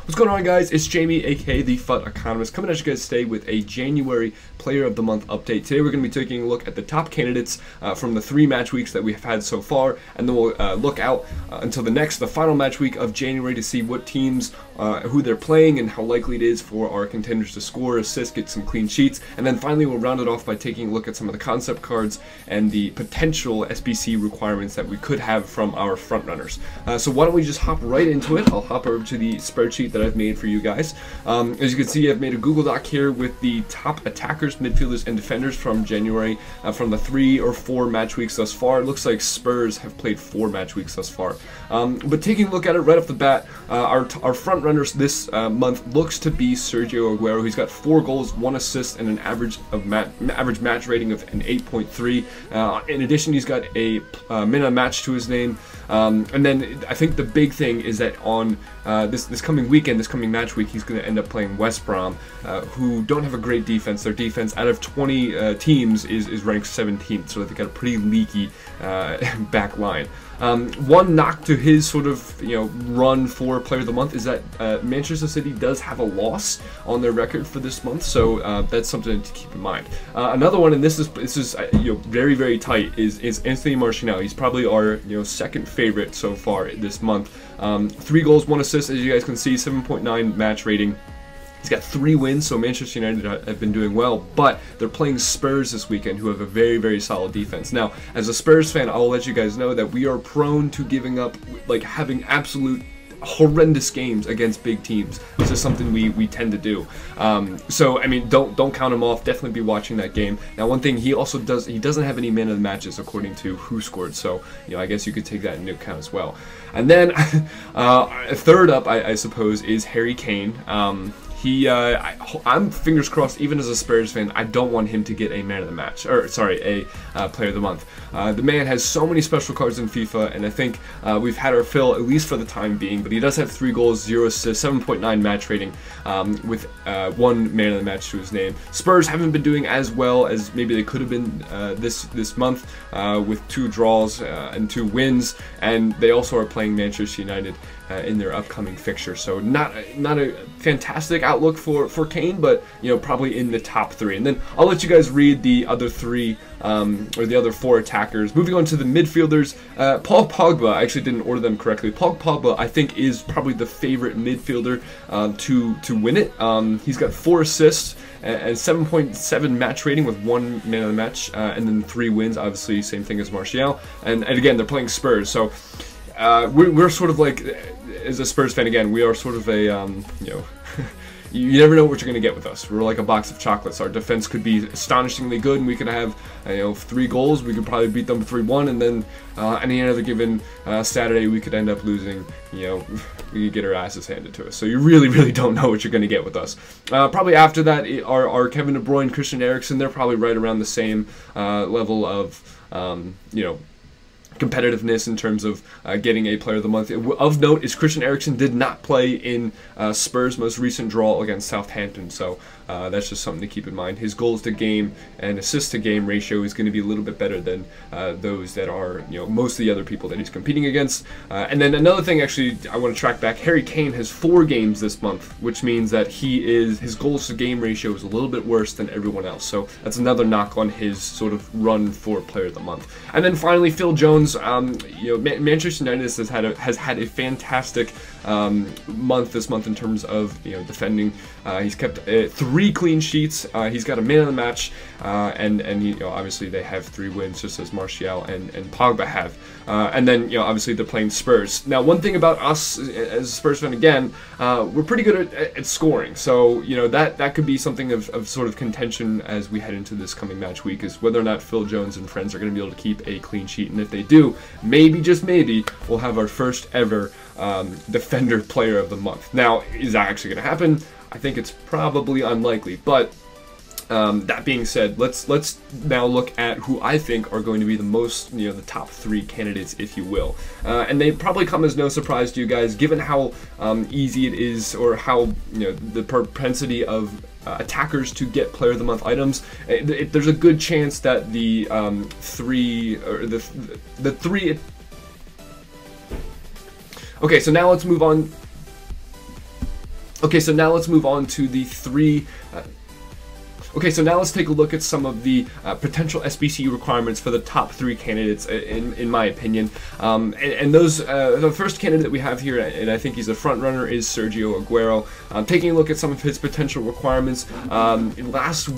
What's going on, guys? It's Jamie, aka the FUT Economist, coming at you guys today with a January Player of the Month update. Today we're going to be taking a look at the top candidates from the 3 match weeks that we have had so far, and then we'll look out until the final match week of January to see what teams, who they're playing, and how likely it is for our contenders to score, assist, get some clean sheets, and then finally we'll round it off by taking a look at some of the concept cards and the potential SBC requirements that we could have from our front runners. So why don't we just hop right into it? I'll hop over to the spreadsheet that I've made for you guys. As you can see, I've made a Google Doc here with the top attackers, midfielders, and defenders from January, from the 3 or 4 match weeks thus far. It looks like Spurs have played 4 match weeks thus far. But taking a look at it right off the bat, our front runners this month looks to be Sergio Agero. He's got 4 goals, 1 assist, and an average match rating of an 8.3. In addition, he's got a minute match to his name. And then I think the big thing is that on this coming weekend, this coming match week, he's going to end up playing West Brom, who don't have a great defense. Their defense out of 20 teams is ranked 17th, so they've got a pretty leaky back line. One knock to his sort of run for Player of the Month is that Manchester City does have a loss on their record for this month, so that's something to keep in mind. Another one, and this is very, very tight, is Anthony Marcial. He's probably our second favorite so far this month. 3 goals, 1 assist, as you guys can see, 7.9 match rating. He's got 3 wins, so Manchester United have been doing well, but they're playing Spurs this weekend, who have a very, very solid defense. Now, as a Spurs fan, I'll let you guys know that we are prone to giving up, like having absolute horrendous games against big teams. This is something we tend to do. So I mean, don't count him off. Definitely be watching that game. Now, one thing he also does, he doesn't have any man of the matches according to who scored. So I guess you could take that into account as well. And then third up, I suppose, is Harry Kane. I'm fingers crossed, even as a Spurs fan, I don't want him to get a man of the match, or sorry, a player of the month. The man has so many special cards in FIFA, and I think we've had our fill, at least for the time being, but he does have 3 goals, 0 assists, 7.9 match rating, with 1 man of the match to his name. Spurs haven't been doing as well as maybe they could have been this month, with 2 draws and 2 wins, and they also are playing Manchester United in their upcoming fixture. So not a fantastic outlook for Kane, but probably in the top 3. And then I'll let you guys read the other 3 or the other 4 attackers. Moving on to the midfielders, Paul Pogba. I actually didn't order them correctly. Paul Pogba, I think, is probably the favorite midfielder to win it. He's got 4 assists and 7.7 match rating with 1 man of the match, and then 3 wins. Obviously, same thing as Marcial. And again, they're playing Spurs, so we're sort of like, as a Spurs fan, again, we are sort of a you never know what you're going to get with us. We're like a box of chocolates. Our defense could be astonishingly good, and we could have 3 goals. We could probably beat them 3-1, and then any other given Saturday we could end up losing. We could get our asses handed to us. So you really don't know what you're going to get with us. Probably after that are Kevin De Bruyne, Christian Eriksen. They're probably right around the same level of competitiveness in terms of getting a player of the month. Of note is Christian Eriksen did not play in Spurs' most recent draw against Southampton, so that's just something to keep in mind. His goals to game and assists to game ratio is going to be a little bit better than those that are most of the other people that he's competing against. And then another thing, actually, I want to track back. Harry Kane has 4 games this month, which means that his goals to game ratio is a little bit worse than everyone else. So that's another knock on his sort of run for player of the month. And then finally, Phil Jones. Manchester United has had a fantastic month this month in terms of defending. He's kept 3 clean sheets. He's got a man of the match, and obviously they have 3 wins, just as Marcial and Pogba have. And then obviously they're playing Spurs. Now, one thing about us as a Spurs fan, again, we're pretty good at scoring. So that could be something of sort of contention as we head into this coming match week, is whether or not Phil Jones and friends are going to be able to keep a clean sheet. And if they do, maybe, just maybe, we'll have our first ever Defender Player of the Month. Now, is that actually going to happen? I think it's probably unlikely, but that being said, let's now look at who I think are going to be the most, the top 3 candidates, if you will. And they probably come as no surprise to you guys, given how easy it is, or how the propensity of attackers to get Player of the Month items. There's a good chance that the 3 or the 3. Okay, so now let's move on. Okay, so now let's move on to the three. Okay, so now let's take a look at some of the potential SBC requirements for the top 3 candidates, in my opinion. And those, the first candidate we have here, and I think he's a front runner, is Sergio Agero. Taking a look at some of his potential requirements, last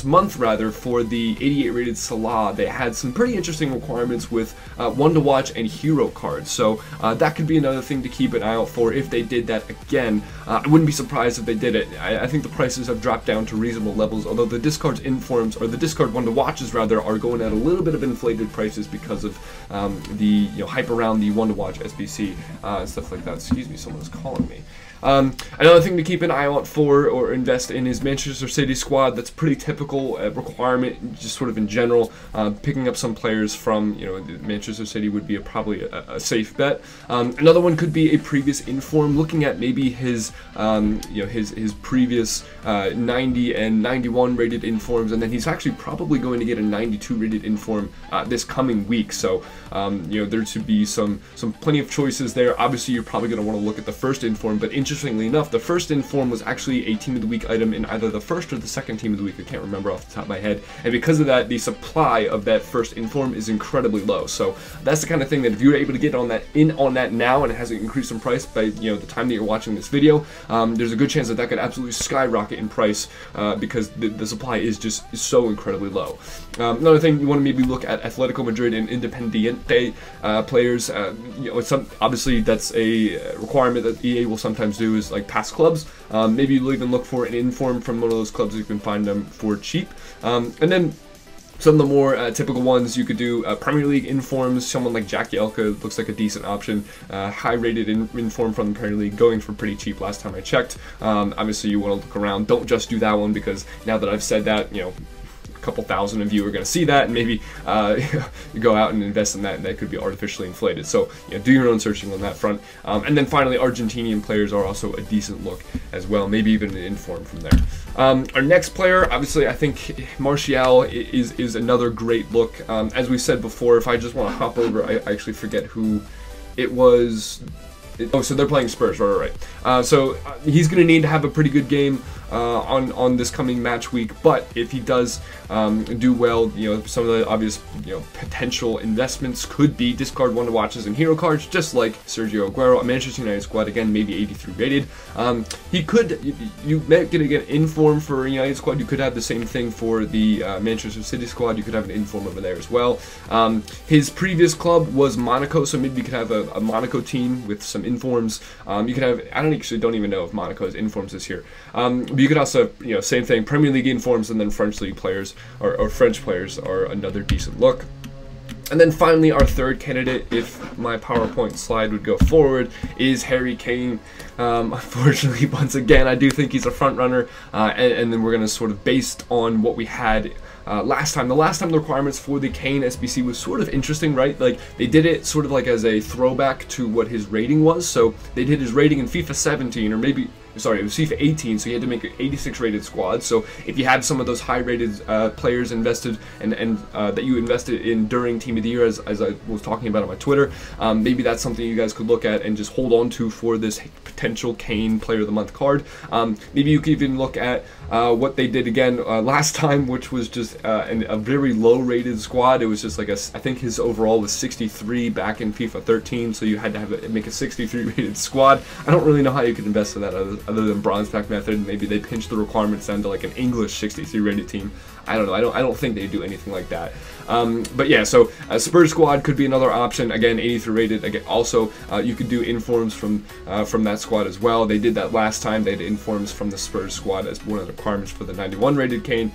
month rather, for the 88 rated Salah, they had some pretty interesting requirements with one to watch and hero cards. So that could be another thing to keep an eye out for if they did that again. I wouldn't be surprised if they did it. I think the prices have dropped down to reasonable levels, although the discards informs, or the discard one to watches rather, are going at a little bit of inflated prices because of the hype around the one to watch SBC and stuff like that. Excuse me, someone's calling me. Another thing to keep an eye out for or invest in is Manchester City squad. That's pretty typical requirement, just sort of in general. Picking up some players from Manchester City would be probably a safe bet. Another one could be a previous inform, looking at maybe his his previous 90 and 91 rated informs, and then he's actually probably going to get a 92 rated inform this coming week. So there should be some plenty of choices there. Obviously, you're probably going to want to look at the first inform, but interestingly enough, the first inform was actually a team of the week item in either the first or the second team of the week. I can't remember off the top of my head, and because of that, the supply of that first inform is incredibly low. So that's the kind of thing that if you're able to get on that now, and it hasn't increased in price by the time that you're watching this video, there's a good chance that could absolutely skyrocket in price because the supply is just so incredibly low. Another thing, you want to maybe look at Atletico Madrid and Independiente players. Obviously that's a requirement that EA will sometimes do, is like past clubs. Maybe you'll even look for an inform from one of those clubs. You can find them for cheap. And then some of the more typical ones, you could do Premier League informs. Someone like Jack Yelka looks like a decent option. High rated inform from the Premier League, going for pretty cheap last time I checked. Obviously you want to look around. Don't just do that one, because now that I've said that, a couple thousand of you are going to see that, and maybe you go out and invest in that, and that could be artificially inflated. So do your own searching on that front. And then finally, Argentinian players are also a decent look as well, maybe even an inform from there. Our next player, obviously, I think Marcial is another great look. As we said before, if I just want to hop over, I actually forget who it was. Oh, so they're playing Spurs, right. So he's going to need to have a pretty good game on this coming match week. But if he does do well, some of the obvious potential investments could be discard one to watches and hero cards, just like Sergio Agero. A Manchester United squad, again, maybe 83 rated. He could, you might get an inform for United squad. You could have the same thing for the Manchester City squad. You could have an inform over there as well. His previous club was Monaco, so maybe you could have a Monaco team with some informs. You could have, I don't even know if Monaco has informs this year. But you could also, same thing, Premier League informs, and then French League players or French players are another decent look. And then finally, our third candidate, if my PowerPoint slide would go forward, is Harry Kane. Unfortunately, once again, I do think he's a front runner, and then we're going to sort of, based on what we had last time. The last time the requirements for the Kane SBC was sort of interesting, right? Like, they did it sort of like as a throwback to what his rating was. So they did his rating in FIFA 17, or maybe, sorry, it was FIFA 18, so you had to make an 86 rated squad. So if you had some of those high rated players invested and that you invested in during Team of the Year, as I was talking about on my Twitter, maybe that's something you guys could look at and just hold on to for this potential Kane Player of the Month card. Maybe you could even look at what they did again last time, which was just a very low rated squad. It was just like I think his overall was 63 back in FIFA 13, so you had to make a 63 rated squad. I don't really know how you could invest in that other than bronze pack method. Maybe they pinch the requirements down to like an English 63 rated team. I don't know. I don't think they do anything like that. But yeah, so Spurs squad could be another option. Again, 83 rated. Again, also you could do informs from that squad as well. They did that last time. They did informs from the Spurs squad as one of the requirements for the 91 rated Kane.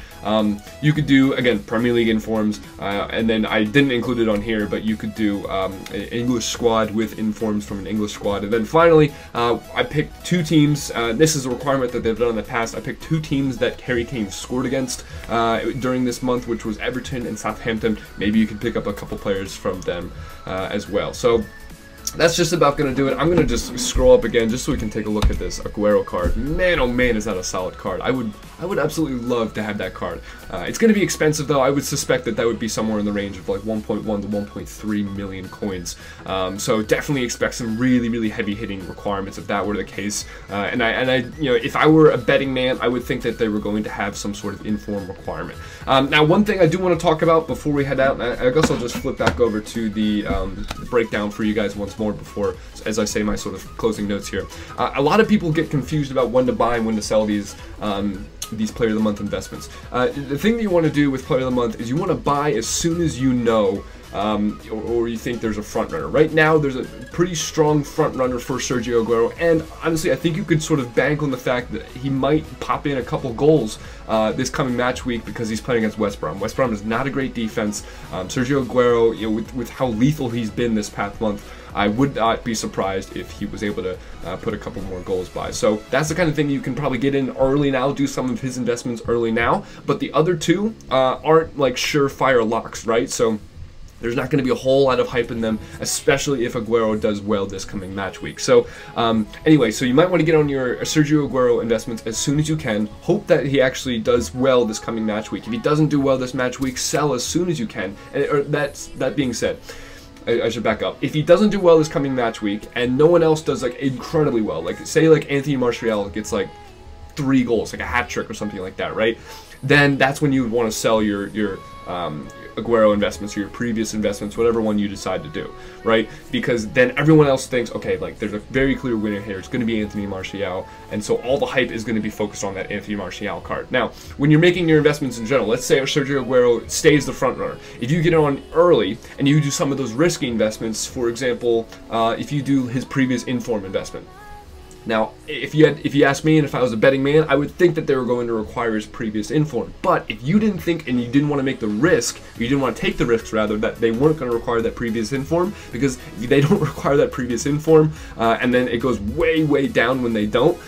You could do, again, Premier League informs, and then I didn't include it on here, but you could do an English squad with informs from an English squad. And then finally, I picked 2 teams. This is a requirement that they've done in the past. I picked 2 teams that Harry Kane scored against during this month, which was Everton and Southampton. Maybe you can pick up a couple players from them as well. So that's just about going to do it. I'm going to just scroll up again just so we can take a look at this Agero card. Man, oh man, is that a solid card. I would absolutely love to have that card. It's going to be expensive though. I would suspect that would be somewhere in the range of like 1.1 to 1.3 million coins. So definitely expect some really heavy hitting requirements if that were the case. And I, you know, if I were a betting man, I would think that they were going to have some sort of inform requirement. Now, one thing I do want to talk about before we head out, and I guess I'll just flip back over to the breakdown for you guys once more before, as I say my sort of closing notes here. A lot of people get confused about when to buy and when to sell these Player of the Month investments. The thing that you want to do with Player of the Month is you want to buy as soon as you know or you think there's a front runner. Right now, there's a pretty strong front runner for Sergio Agero, and honestly, I think you could sort of bank on the fact that he might pop in a couple goals this coming match week because he's playing against West Brom. West Brom is not a great defense. Sergio Agero, you know, with how lethal he's been this past month, I would not be surprised if he was able to put a couple more goals by. So that's the kind of thing you can probably get in early now, do some of his investments early now. But the other two aren't like surefire locks, right? So there's not going to be a whole lot of hype in them, especially if Agero does well this coming match week. So anyway, so you might want to get on your Sergio Agero investments as soon as you can. Hope that he actually does well this coming match week. If he doesn't do well this match week, sell as soon as you can. And that being said, I should back up. If he doesn't do well this coming match week and no one else does like incredibly well, like say like Anthony Marcial gets like 3 goals, like a hat trick or something like that, right? Then that's when you would want to sell your Agero investments or your previous investments, whatever one you decide to do, right? Because then everyone else thinks, okay, like there's a very clear winner here. It's going to be Anthony Marcial, and so all the hype is going to be focused on that Anthony Marcial card. Now, when you're making your investments in general, let's say Sergio Agero stays the front runner. If you get on early and you do some of those risky investments, for example, if you do his previous inform investment. Now, if you asked me and if I was a betting man, I would think that they were going to require his previous inform. But if you didn't think and you didn't want to make the risk, you didn't want to take the risks rather, that they weren't going to require that previous inform, because if they don't require that previous inform, and then it goes way down when they don't,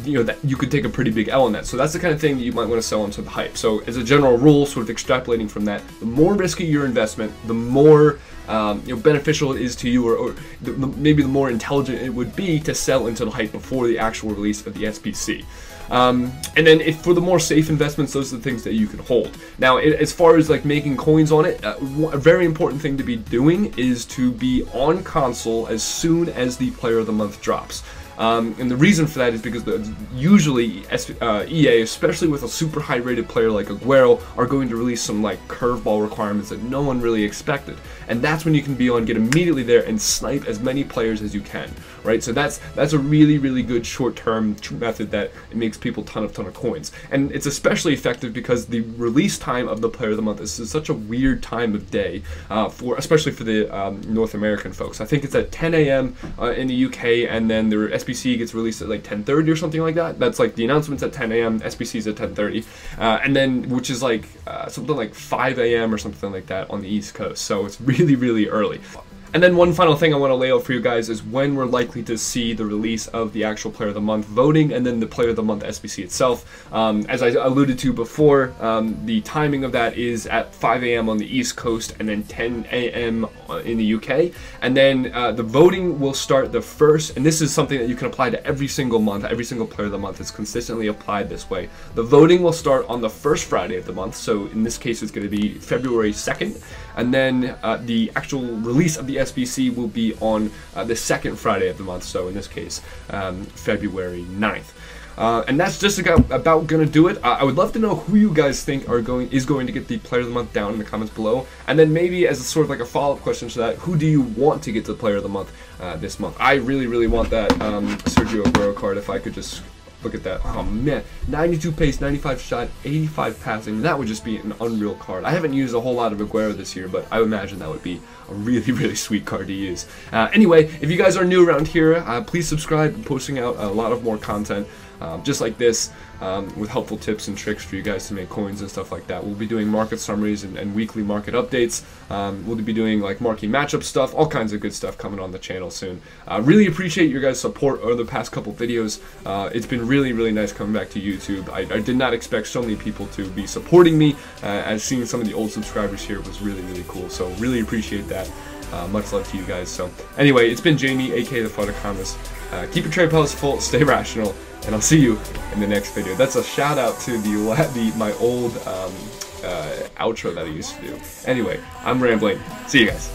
you know, that you could take a pretty big L on that. So that's the kind of thing that you might want to sell into the hype. So as a general rule, sort of extrapolating from that, the more risky your investment, the more you know, beneficial it is to you, or maybe the more intelligent it would be to sell into the hype before the actual release of the SPC. And then for the more safe investments, those are the things that you can hold. Now, as far as like making coins on it, a very important thing to be doing is to be on console as soon as the Player of the Month drops. And the reason for that is because usually EA, especially with a super high rated player like Agero, are going to release some like curveball requirements that no one really expected. And that's when you can be on, get immediately there and snipe as many players as you can, right? So that's a really good short-term method that it makes people ton of coins. And it's especially effective because the release time of the Player of the Month is such a weird time of day, especially for the North American folks. I think it's at 10 a.m. In the UK, and then their SPC gets released at like 10:30 or something like that. That's like the announcement's at 10 a.m., SPC's at 10:30, and then which is like something like 5 a.m. or something like that on the East Coast. So it's really early. And then one final thing I want to lay out for you guys is when we're likely to see the release of the actual Player of the Month voting and then the Player of the Month SBC itself. As I alluded to before, the timing of that is at 5 a.m. on the East Coast and then 10 a.m. in the UK. And then the voting will start the first, and this is something that you can apply to every single month. Every single Player of the Month is consistently applied this way. The voting will start on the first Friday of the month, so in this case it's going to be February 2nd. And then the actual release of the SBC will be on the second Friday of the month, so in this case, February 9th. And that's just about going to do it. I would love to know who you guys think is going to get the Player of the Month down in the comments below. And then maybe as a sort of like a follow-up question to that, who do you want to get the Player of the Month this month? I really want that Sergio Agero card. If I could just look at that. Oh man, 92 pace, 95 shot, 85 passing. That would just be an unreal card. I haven't used a whole lot of Agero this year, but I would imagine that would be a really sweet card to use. Anyway, if you guys are new around here, please subscribe. I'm posting out a lot of more content just like this, with helpful tips and tricks for you guys to make coins and stuff like that. We'll be doing market summaries and weekly market updates. We'll be doing like marquee matchup stuff, all kinds of good stuff coming on the channel soon. Really appreciate your guys' support over the past couple videos. It's been really nice coming back to YouTube. I did not expect so many people to be supporting me, as seeing some of the old subscribers here was really cool. So really appreciate that. Much love to you guys. So anyway, it's been Jamie, aka the Fun Economist. Keep your trade palace full, stay rational, and I'll see you in the next video. That's a shout out to my old outro that I used to do. Anyway, I'm rambling. See you guys.